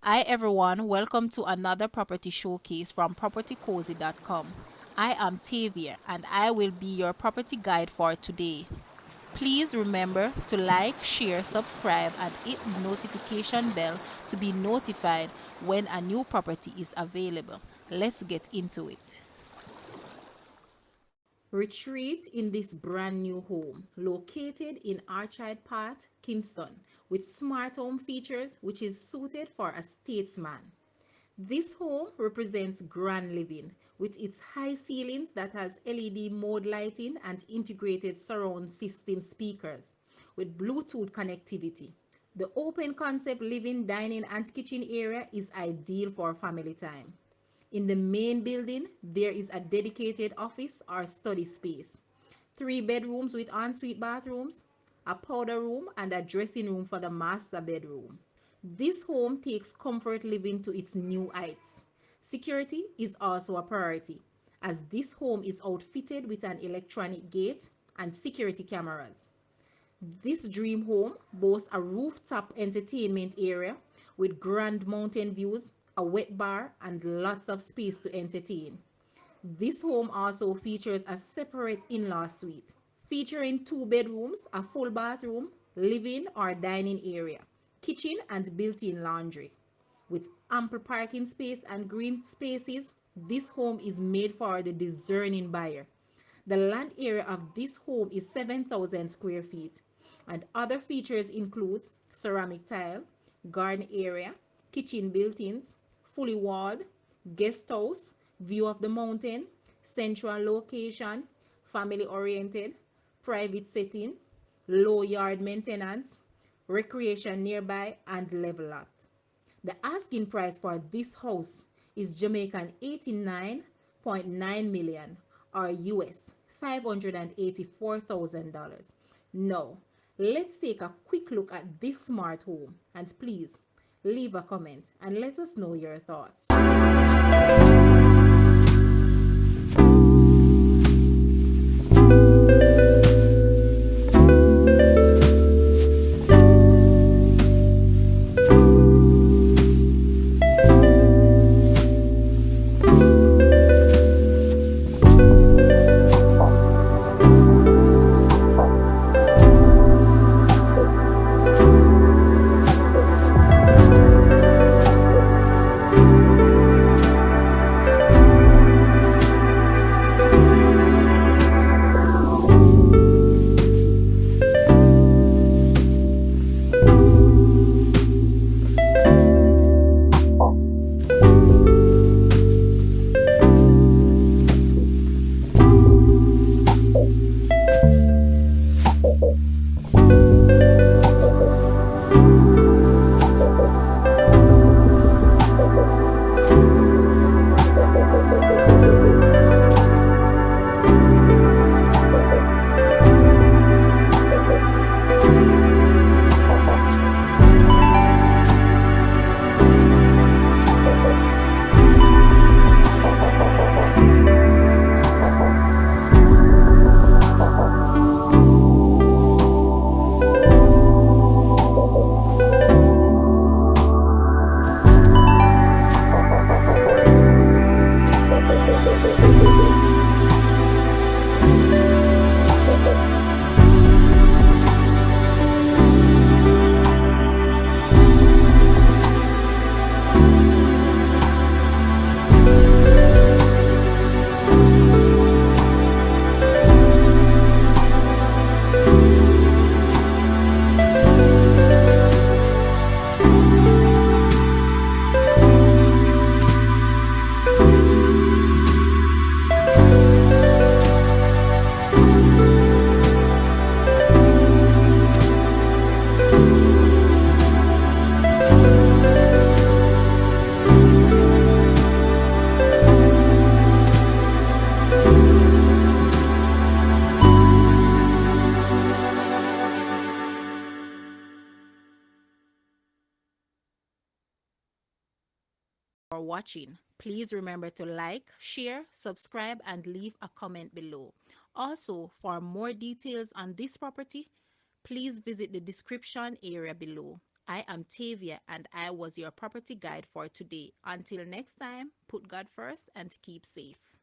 Hi everyone, welcome to another property showcase from propertycozy.com. I am Tavia and I will be your property guide for today. Please remember to like, share, subscribe and hit the notification bell to be notified when a new property is available. Let's get into it. Retreat in this brand new home located in Orchid Park, Kingston, with smart home features which is suited for a statesman. This home represents grand living with its high ceilings that has LED mode lighting and integrated surround system speakers with Bluetooth connectivity. The open concept living, dining and kitchen area is ideal for family time. In the main building, there is a dedicated office or study space, three bedrooms with ensuite bathrooms, a powder room, and a dressing room for the master bedroom. This home takes comfort living to its new heights. Security is also a priority, as this home is outfitted with an electronic gate and security cameras. This dream home boasts a rooftop entertainment area with grand mountain views, a wet bar, and lots of space to entertain. This home also features a separate in-law suite, featuring two bedrooms, a full bathroom, living or dining area, kitchen, and built-in laundry. With ample parking space and green spaces, this home is made for the discerning buyer. The land area of this home is 7,000 square feet, and other features includes ceramic tile, garden area, kitchen built-ins, fully walled, guest house, view of the mountain, central location, family oriented, private setting, low yard maintenance, recreation nearby, and level lot. The asking price for this house is Jamaican 89.9 million or US $584,000. Now, let's take a quick look at this smart home and please leave a comment and let us know your thoughts. For watching. Please remember to like, share, subscribe, and leave a comment below. Also, for more details on this property, please visit the description area below. I am Tavia and I was your property guide for today. Until next time, put God first and keep safe.